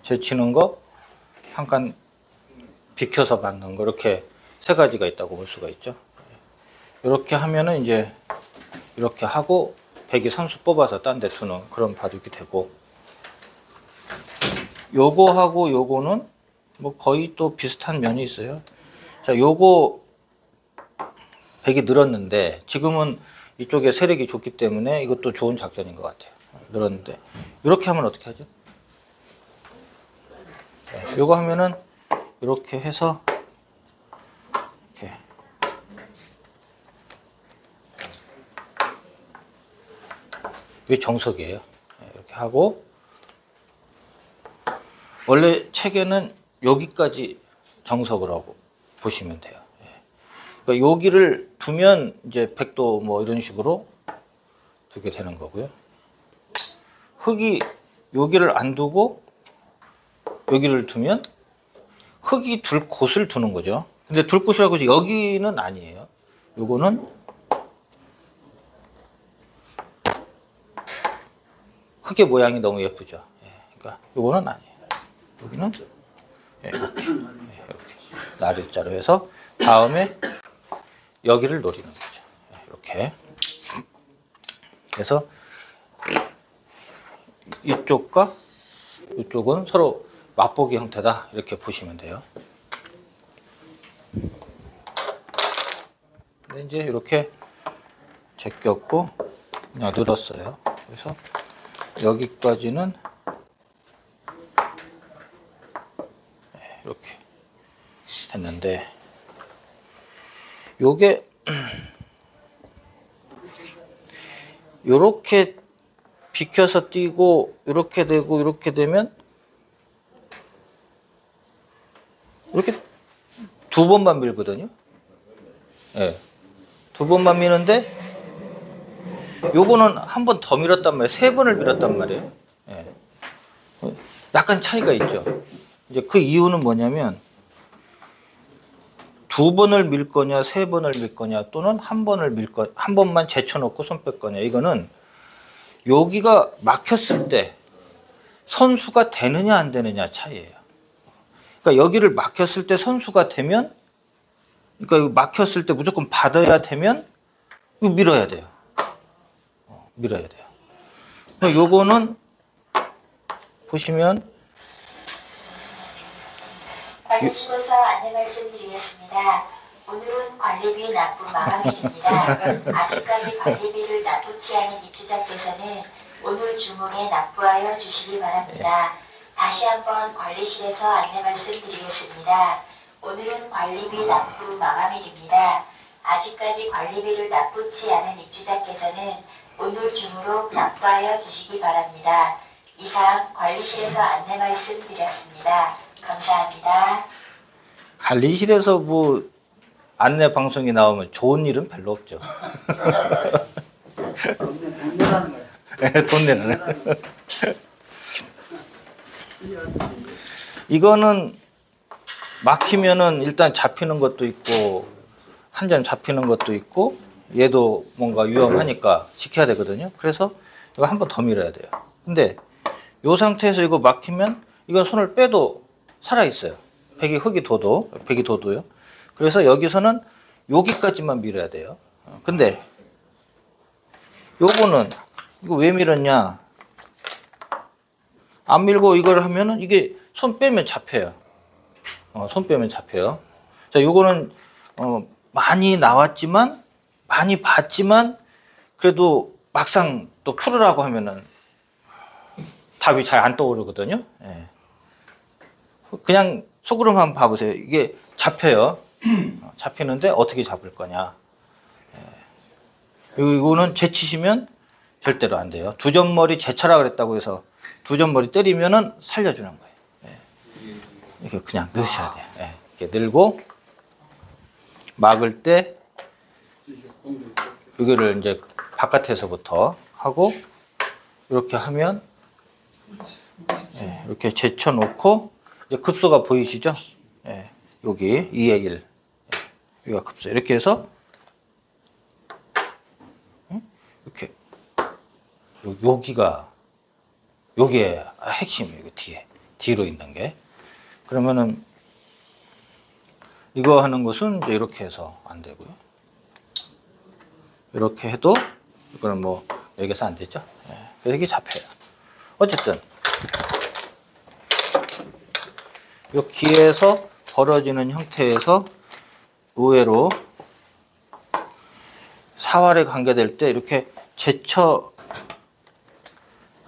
제치는 거, 한 칸 비켜서 받는 거, 이렇게 세 가지가 있다고 볼 수가 있죠. 이렇게 하면은 이제 이렇게 하고 백이 선수 뽑아서 딴 데 두는 그런 바둑이 되고, 요거하고 요거는 뭐 거의 또 비슷한 면이 있어요. 자, 요거 백이 늘었는데 지금은 이쪽에 세력이 좋기 때문에 이것도 좋은 작전인 것 같아요. 늘었는데 이렇게 하면 어떻게 하죠? 네, 요거 하면은 이렇게 해서 이렇게 이게 정석이에요. 이렇게 하고, 원래 책에는 여기까지 정석을 하고 보시면 돼요. 그러니까 여기를 두면 이제 백도 뭐 이런 식으로 두게 되는 거고요. 흙이 여기를 안 두고 여기를 두면 흙이 둘 곳을 두는 거죠. 근데 둘 곳이라고 해서 여기는 아니에요. 요거는 흙의 모양이 너무 예쁘죠. 그러니까 요거는 아니에요. 여기는 이렇게 나룻자로 해서 다음에 여기를 노리는 거죠. 이렇게. 그래서 이쪽과 이쪽은 서로 맛보기 형태다, 이렇게 보시면 돼요. 근데 이제 이렇게 제꼈고 그냥 늘었어요. 그래서 여기까지는 이렇게 됐는데, 요게 요렇게 비켜서 뛰고 이렇게 되고 이렇게 되면 이렇게 두 번만 밀거든요. 예. 두 번만 미는데 요거는 한 번 더 밀었단 말이에요. 세 번을 밀었단 말이에요. 예. 약간 차이가 있죠. 이제 그 이유는 뭐냐면 두 번을 밀 거냐, 세 번을 밀 거냐, 또는 한 번을 밀 거, 한 번만 제쳐놓고 손 뺄 거냐. 이거는 여기가 막혔을 때 선수가 되느냐 안 되느냐 차이예요. 그러니까 여기를 막혔을 때 선수가 되면, 그러니까 막혔을 때 무조건 받아야 되면 이거 밀어야 돼요. 밀어야 돼요. 요거는 보시면 관리실에서 안내 말씀드리겠습니다. 오늘은 관리비 납부 마감일입니다. 아직까지 관리비를 납부치 않은 입주자께서는 오늘 중흥에 납부하여 주시기 바랍니다. 다시 한번 관리실에서 안내 말씀드리겠습니다. 오늘은 관리비 납부 마감일입니다. 아직까지 관리비를 납부치 않은 입주자께서는 오늘 중으로 납부하여 주시기 바랍니다. 이상 관리실에서 안내 말씀드렸습니다. 감사합니다. 관리실에서 뭐 안내 방송이 나오면 좋은 일은 별로 없죠. 돈 내라는 거야. 돈 내는. 이거는 막히면은 일단 잡히는 것도 있고 한 점 잡히는 것도 있고 얘도 뭔가 위험하니까 지켜야 되거든요. 그래서 이거 한 번 더 밀어야 돼요. 근데 이 상태에서 이거 막히면 이건 손을 빼도 살아 있어요. 백이 흙이 둬도, 백이 둬도요. 그래서 여기서는 여기까지만 밀어야 돼요. 근데 요거는 이거 왜 밀었냐? 안 밀고 이걸 하면은 이게 손 빼면 잡혀요. 손 빼면 잡혀요. 자, 요거는 많이 나왔지만, 많이 봤지만, 그래도 막상 또 풀으라고 하면은 답이 잘 안 떠오르거든요. 예. 그냥 속으로 한번 봐보세요. 이게 잡혀요. 잡히는데 어떻게 잡을 거냐. 예. 이거는 제치시면 절대로 안 돼요. 두 점머리 제쳐라 그랬다고 해서 두 점머리 때리면은 살려주는 거예요. 예. 이렇게 그냥 넣으셔야 돼요. 예. 이렇게 늘고 막을 때 여기를 이제 바깥에서부터 하고 이렇게 하면, 예, 이렇게 제쳐 놓고 이제 급소가 보이시죠? 예, 여기 2의 1, 예, 여기가 급소. 이렇게 해서 이렇게 여기가 여기에 핵심이에요. 여기 뒤에 뒤로 있는 게. 그러면은 이거 하는 것은 이제 이렇게 해서 안 되고요. 이렇게 해도 이거는 뭐 여기서 안 되죠. 예. 그래서 이게 잡혀요. 어쨌든 이 기에서 벌어지는 형태에서 의외로 사활에 관계될 때 이렇게 제쳐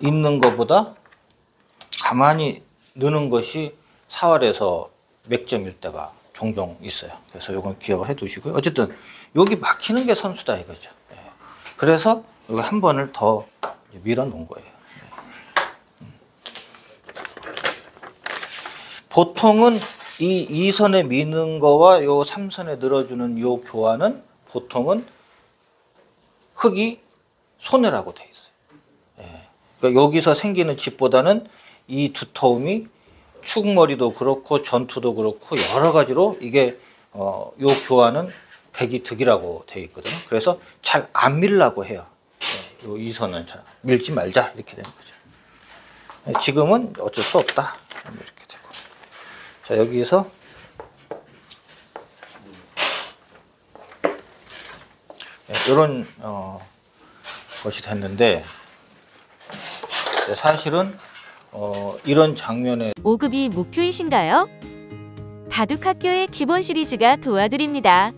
있는 것보다 가만히 느는 것이 사활에서 맥점일 때가 종종 있어요. 그래서 이건 기억을 해 두시고요. 어쨌든 여기 막히는 게 선수다 이거죠. 예. 그래서 여기 한 번을 더 밀어 놓은 거예요. 보통은 이 2선에 미는 거와 요 3선에 늘어주는 요 교환은 보통은 흙이 손해라고 돼 있어요. 예. 그러니까 여기서 생기는 집보다는 이 두터움이 축머리도 그렇고 전투도 그렇고 여러 가지로 이게 요 교환은 백이 득이라고 돼 있거든요. 그래서 잘 안 밀라고 해요. 예. 요 2선은 잘 밀지 말자 이렇게 되는 거죠. 예. 지금은 어쩔 수 없다 이렇게 되고. 자, 여기서 이런 것이 됐는데 사실은 이런 장면에 5급이 목표이신가요? 바둑학교의 기본 시리즈가 도와드립니다.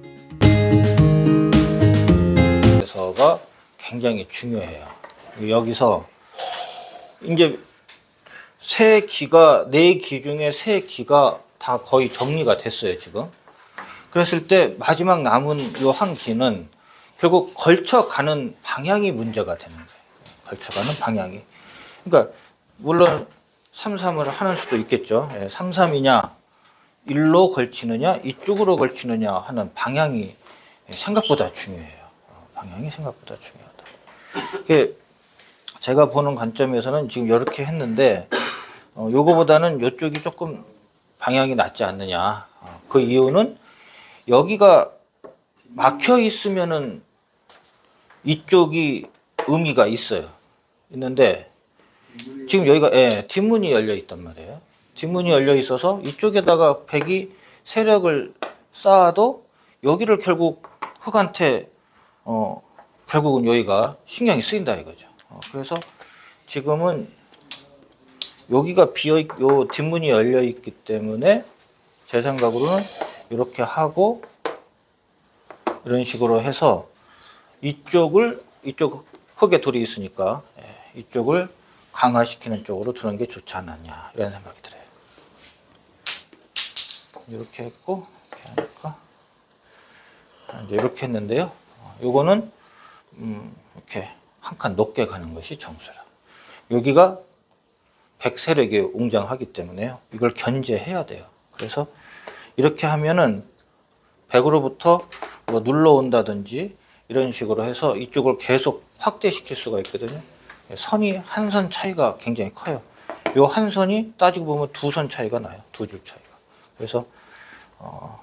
대해서가 굉장히 중요해요. 여기서 이제 세 기가 네 기 중에 세 기가 다 거의 정리가 됐어요 지금. 그랬을 때 마지막 남은 요 한 기는 결국 걸쳐가는 방향이 문제가 되는 거예요. 걸쳐가는 방향이. 그러니까 물론 3-3을 하는 수도 있겠죠. 3-3이냐, 일로 걸치느냐, 이쪽으로 걸치느냐 하는 방향이 생각보다 중요해요. 방향이 생각보다 중요하다. 제가 보는 관점에서는 지금 이렇게 했는데, 요거보다는 이쪽이 조금 방향이 낫지 않느냐. 그 이유는 여기가 막혀 있으면은 이쪽이 의미가 있어요. 있는데, 지금 여기가 뒷문이 열려 있단 말이에요. 뒷문이 열려 있어서 이쪽에다가 백이 세력을 쌓아도 여기를 결국 흑한테 결국은 여기가 신경이 쓰인다 이거죠. 그래서 지금은 여기가 요 뒷문이 열려 있기 때문에 제 생각으로는 이렇게 하고 이런 식으로 해서 이쪽 흙에 돌이 있으니까 이쪽을 강화시키는 쪽으로 두는 게 좋지 않았냐 이런 생각이 들어요. 이렇게 했고 이렇게 하니까 이제 이렇게 했는데요. 요거는 이렇게 한 칸 높게 가는 것이 정수라. 여기가 백세력이 웅장하기 때문에요. 이걸 견제해야 돼요. 그래서 이렇게 하면은 백으로부터 뭐 눌러온다든지 이런 식으로 해서 이쪽을 계속 확대시킬 수가 있거든요. 선이 한 선 차이가 굉장히 커요. 요 한 선이 따지고 보면 두 선 차이가 나요. 두 줄 차이가. 그래서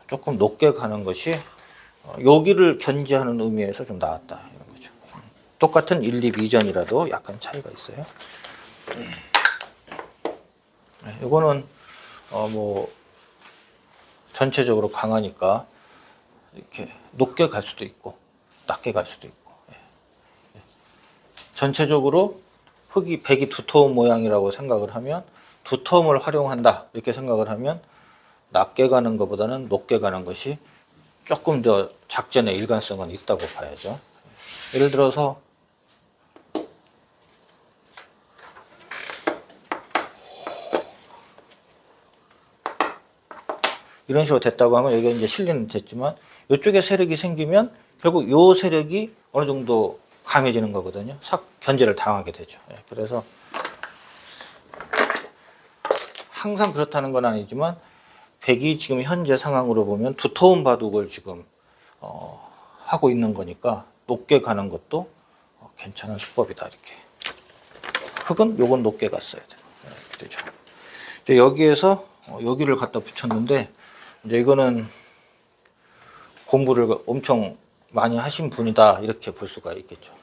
조금 높게 가는 것이 여기를 견제하는 의미에서 좀 나았다 이런 거죠. 똑같은 1, 2, 2전이라도 약간 차이가 있어요. 이거는 뭐 전체적으로 강하니까 이렇게 높게 갈 수도 있고 낮게 갈 수도 있고. 전체적으로 백이 두터운 모양이라고 생각을 하면 두터움을 활용한다 이렇게 생각을 하면 낮게 가는 것보다는 높게 가는 것이 조금 더 작전의 일관성은 있다고 봐야죠. 예를 들어서 이런 식으로 됐다고 하면 여기가 이제 실리는 됐지만 이쪽에 세력이 생기면 결국 요 세력이 어느 정도 강해지는 거거든요. 견제를 당하게 되죠. 그래서 항상 그렇다는 건 아니지만 백이 지금 현재 상황으로 보면 두터운 바둑을 지금 하고 있는 거니까 높게 가는 것도 괜찮은 수법이다 이렇게. 흙은 요건 높게 갔어야 돼요. 이렇게 되죠. 이제 여기에서 여기를 갖다 붙였는데 이제 이거는 공부를 엄청 많이 하신 분이다 이렇게 볼 수가 있겠죠.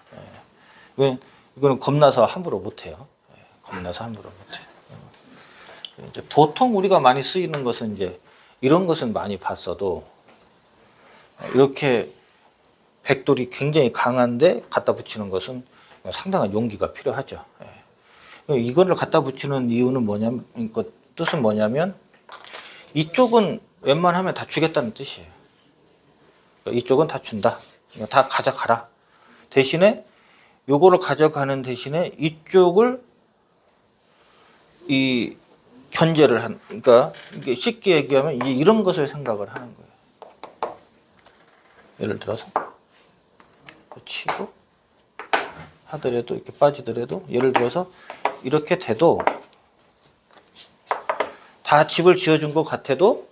이거는 겁나서 함부로 못해요. 겁나서 함부로 못해요. 이제 보통 우리가 많이 쓰이는 것은 이제 이런 것은 많이 봤어도 이렇게 백돌이 굉장히 강한데 갖다 붙이는 것은 상당한 용기가 필요하죠. 예. 이거를 갖다 붙이는 이유는 뭐냐면, 그 뜻은 뭐냐면 이쪽은 웬만하면 다 주겠다는 뜻이에요. 이쪽은 다 준다. 다 가져가라. 대신에 요거를 가져가는 대신에 이쪽을 이 견제를 한, 그러니까 이게 쉽게 얘기하면 이제 이런 것을 생각을 하는 거예요. 예를 들어서 치고 하더라도 이렇게 빠지더라도 예를 들어서 이렇게 돼도 다 집을 지어준 것 같아도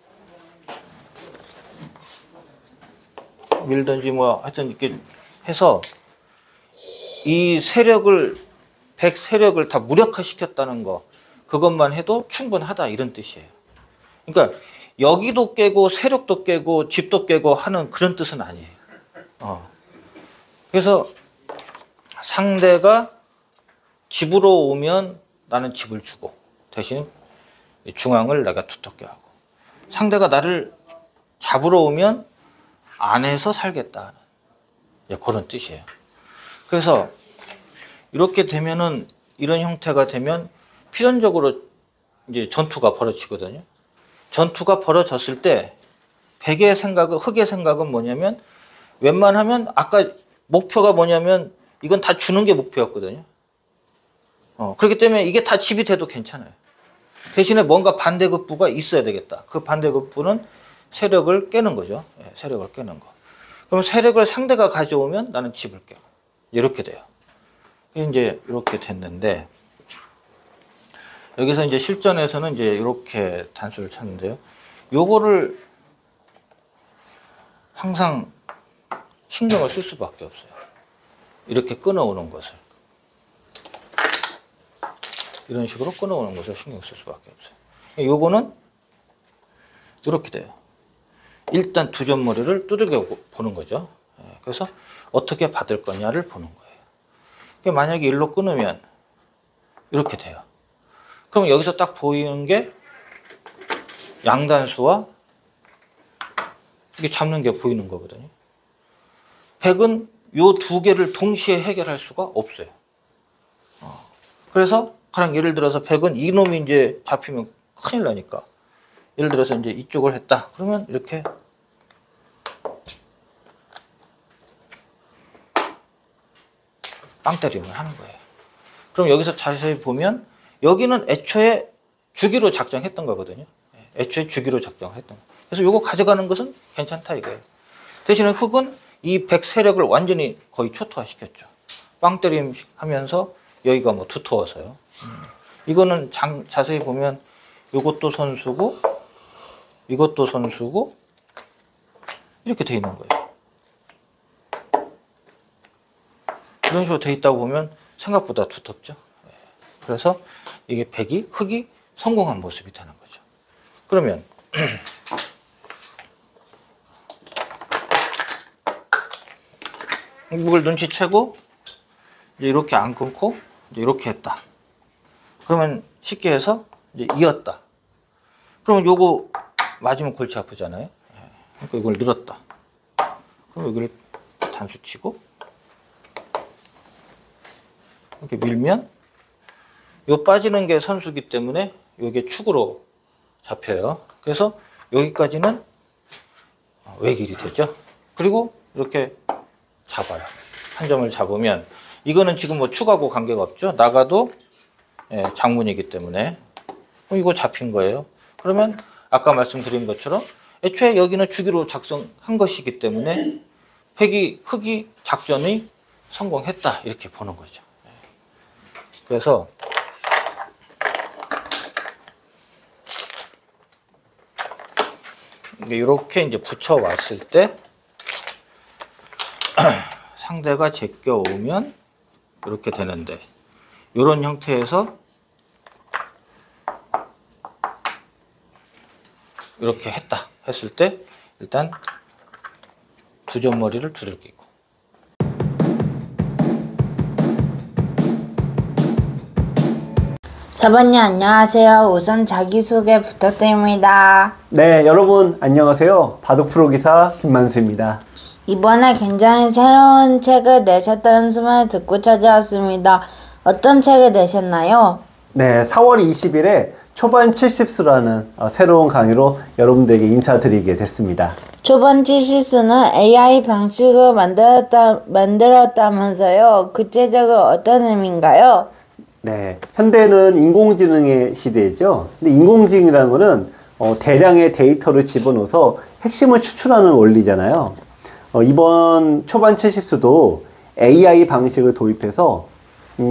밀든지 뭐 하여튼 이렇게 해서 이 세력을 백 세력을 다 무력화시켰다는 거 그것만 해도 충분하다 이런 뜻이에요. 그러니까 여기도 깨고 세력도 깨고 집도 깨고 하는 그런 뜻은 아니에요. 그래서 상대가 집으로 오면 나는 집을 주고 대신 중앙을 내가 두텁게 하고 상대가 나를 잡으러 오면 안에서 살겠다 하는 그런 뜻이에요. 그래서 이렇게 되면은 이런 형태가 되면 필연적으로 이제 전투가 벌어지거든요. 전투가 벌어졌을 때 백의 생각은 흑의 생각은 뭐냐면 웬만하면 아까 목표가 뭐냐면 이건 다 주는 게 목표였거든요. 그렇기 때문에 이게 다 집이 돼도 괜찮아요. 대신에 뭔가 반대급부가 있어야 되겠다. 그 반대급부는 세력을 깨는 거죠. 예, 세력을 깨는 거. 그럼 세력을 상대가 가져오면 나는 집을 깨고 이렇게 돼요. 이제 이렇게 됐는데 여기서 이제 실전에서는 이제 이렇게 단수를 쳤는데요. 요거를 항상 신경을 쓸 수밖에 없어요. 이렇게 끊어오는 것을. 이런 식으로 끊어오는 것을 신경 쓸 수밖에 없어요. 요거는 이렇게 돼요. 일단 두 점머리를 두들겨 보는 거죠. 그래서 어떻게 받을 거냐를 보는 거예요. 만약에 일로 끊으면 이렇게 돼요. 그럼 여기서 딱 보이는 게 양단수와 이게 잡는 게 보이는 거거든요. 백은 요 두 개를 동시에 해결할 수가 없어요. 그래서 가령 예를 들어서 백은 이놈이 이제 잡히면 큰일 나니까 예를 들어서 이제 이쪽을 했다. 그러면 이렇게 빵 때리면 하는 거예요. 그럼 여기서 자세히 보면 여기는 애초에 주기로 작정했던 거거든요. 애초에 주기로 작정했던 거. 그래서 요거 가져가는 것은 괜찮다 이거예요. 대신에 흑은 이 백 세력을 완전히 거의 초토화시켰죠. 빵 때림 하면서 여기가 뭐 두터워서요. 이거는 자세히 보면 이것도 선수고 이것도 선수고 이렇게 돼 있는 거예요. 이런 식으로 돼 있다고 보면 생각보다 두텁죠. 그래서 이게 백이 흑이 성공한 모습이 되는 거죠. 그러면 이걸 눈치채고 이제 이렇게 안 끊고 이제 이렇게 했다. 그러면 쉽게 해서 이제 이었다. 그러면 요거 맞으면 골치 아프잖아요. 그러니까 이걸 늘었다. 그럼 여기를 단수 치고 이렇게 밀면 요 빠지는 게 선수기 때문에 요게 축으로 잡혀요. 그래서 여기까지는 외길이 되죠. 그리고 이렇게 잡아요. 한 점을 잡으면 이거는 지금 뭐 축하고 관계가 없죠. 나가도 장문이기 때문에 이거 잡힌 거예요. 그러면 아까 말씀드린 것처럼 애초에 여기는 주기로 작성한 것이기 때문에 흑이 작전이 성공했다 이렇게 보는 거죠. 그래서 이렇게 이제 붙여 왔을 때 상대가 제껴 오면 이렇게 되는데 이런 형태에서 이렇게 했다 했을 때 일단 두 점머리를 두들기고 사부님 안녕하세요. 우선 자기소개 부탁드립니다. 네, 여러분 안녕하세요. 바둑 프로기사 김만수입니다. 이번에 굉장히 새로운 책을 내셨다는 소문을 듣고 찾아왔습니다. 어떤 책을 내셨나요? 네, 4월 20일에 초반 70수라는 새로운 강의로 여러분들에게 인사드리게 됐습니다. 초반 70수는 AI 방식을 만들었다면서요. 구체적으로 어떤 의미인가요? 네, 현대는 인공지능의 시대죠. 근데 인공지능이라는 거는 대량의 데이터를 집어넣어서 핵심을 추출하는 원리잖아요. 이번 초반 70수도 AI 방식을 도입해서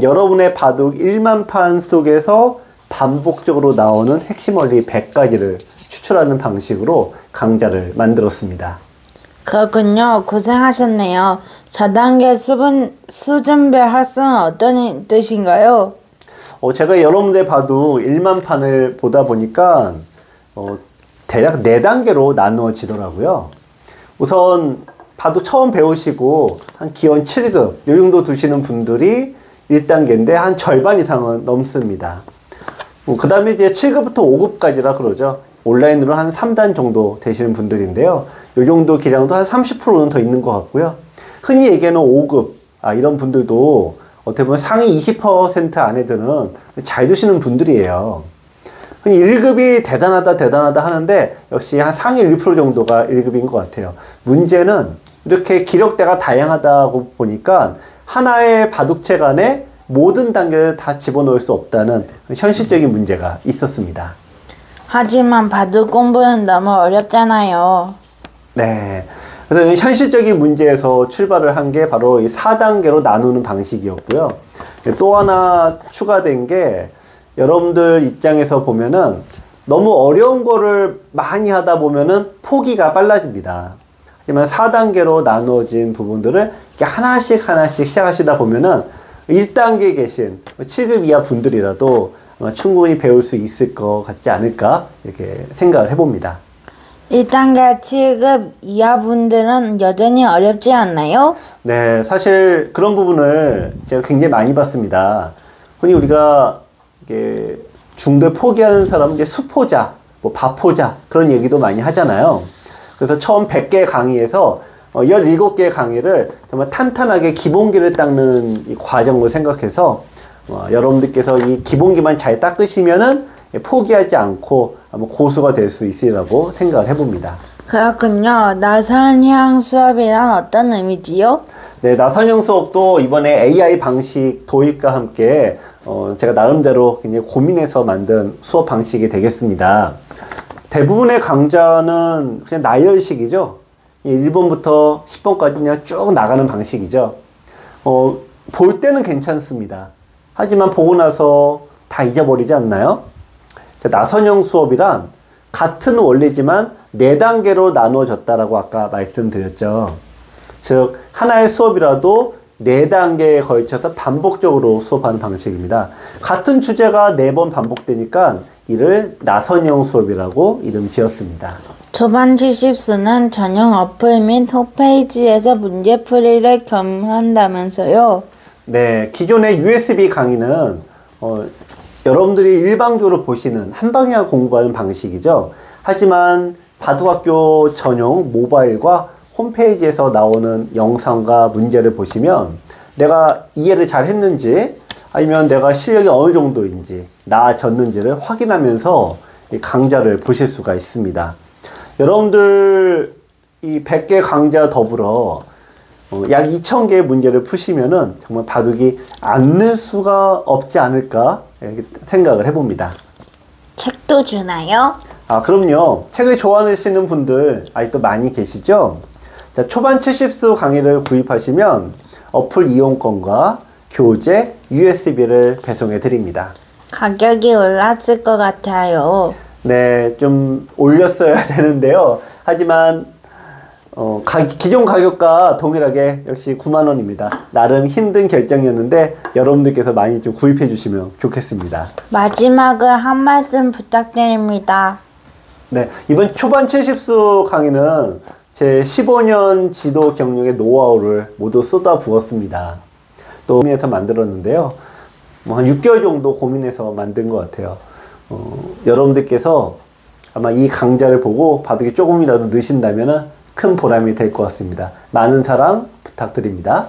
여러분의 바둑 1만 판 속에서 반복적으로 나오는 핵심 원리 100가지를 추출하는 방식으로 강좌를 만들었습니다. 그렇군요. 고생하셨네요. 4단계 수준별 학습은 어떤 뜻인가요? 제가 여러분들 바둑 1만 판을 보다 보니까 대략 4단계로 나누어지더라고요. 우선 바둑 처음 배우시고 한 기원 7급 요 정도 두시는 분들이 1단계인데 한 절반 이상은 넘습니다. 그 다음에 이제 7급부터 5급까지라 그러죠. 온라인으로 한 3단 정도 되시는 분들인데요. 요 정도 기량도 한 30%는 더 있는 것 같고요. 흔히 얘기하는 5급, 이런 분들도 어떻게 보면 상위 20% 안에 드는 잘 두시는 분들이에요. 흔히 1급이 대단하다 하는데 역시 한 상위 1% 정도가 1급인 것 같아요. 문제는 이렇게 기력대가 다양하다고 보니까 하나의 바둑책 안에 모든 단계를 다 집어넣을 수 없다는 현실적인 문제가 있었습니다. 하지만 바둑 공부는 너무 어렵잖아요. 네. 그래서 현실적인 문제에서 출발을 한 게 바로 이 4단계로 나누는 방식이었고요. 또 하나 추가된 게 여러분들 입장에서 보면은 너무 어려운 거를 많이 하다 보면은 포기가 빨라집니다. 하지만 4단계로 나누어진 부분들을 이렇게 하나씩 시작하시다 보면은 1단계에 계신 7급 이하 분들이라도 충분히 배울 수 있을 것 같지 않을까 이렇게 생각을 해봅니다. 1단계 7급 이하 분들은 여전히 어렵지 않나요? 네, 사실 그런 부분을 제가 굉장히 많이 봤습니다. 흔히 우리가 이게 중도에 포기하는 사람은 이제 수포자, 바포자 그런 얘기도 많이 하잖아요. 그래서 처음 100개 강의에서 17개 강의를 정말 탄탄하게 기본기를 닦는 이 과정을 생각해서 여러분들께서 이 기본기만 잘 닦으시면은 포기하지 않고 고수가 될 수 있으리라고 생각을 해봅니다. 그렇군요. 나선형 수업이란 어떤 의미지요? 네, 나선형 수업도 이번에 AI 방식 도입과 함께 제가 나름대로 굉장히 고민해서 만든 수업 방식이 되겠습니다. 대부분의 강좌는 그냥 나열식이죠. 1번부터 10번까지 그냥 쭉 나가는 방식이죠. 볼 때는 괜찮습니다. 하지만 보고 나서 다 잊어버리지 않나요? 나선형 수업이란 같은 원리지만 4단계로 나누어졌다라고 아까 말씀드렸죠. 즉 하나의 수업이라도 4단계에 걸쳐서 반복적으로 수업하는 방식입니다. 같은 주제가 4번 반복되니까 이를 나선형 수업이라고 이름 지었습니다. 초반 70수는 전용 어플 및 홈페이지에서 문제풀이를 겸한다면서요? 네, 기존의 USB 강의는 여러분들이 일방적으로 보시는 한방향 공부하는 방식이죠. 하지만 바둑학교 전용 모바일과 홈페이지에서 나오는 영상과 문제를 보시면 내가 이해를 잘 했는지 아니면 내가 실력이 어느 정도인지 나아졌는지를 확인하면서 이 강좌를 보실 수가 있습니다. 여러분들 이 100개 강좌 더불어 약 2000개의 문제를 푸시면은 정말 바둑이 안 늘 수가 없지 않을까 생각을 해봅니다. 책도 주나요? 그럼요. 책을 좋아하시는 분들 아직도 많이 계시죠? 자, 초반 70수 강의를 구입하시면 어플 이용권과 교재, USB를 배송해 드립니다. 가격이 올랐을 것 같아요. 네, 좀 올렸어야 되는데요. 하지만 기존 가격과 동일하게 역시 90,000원입니다. 나름 힘든 결정이었는데 여러분들께서 많이 좀 구입해 주시면 좋겠습니다. 마지막으로 한 말씀 부탁드립니다. 네, 이번 초반 70수 강의는 제 15년 지도 경력의 노하우를 모두 쏟아 부었습니다. 또 고민해서 만들었는데요. 뭐 한 6개월 정도 고민해서 만든 것 같아요. 여러분들께서 아마 이 강좌를 보고 바둑이 조금이라도 느신다면 큰 보람이 될 것 같습니다. 많은 사랑 부탁드립니다.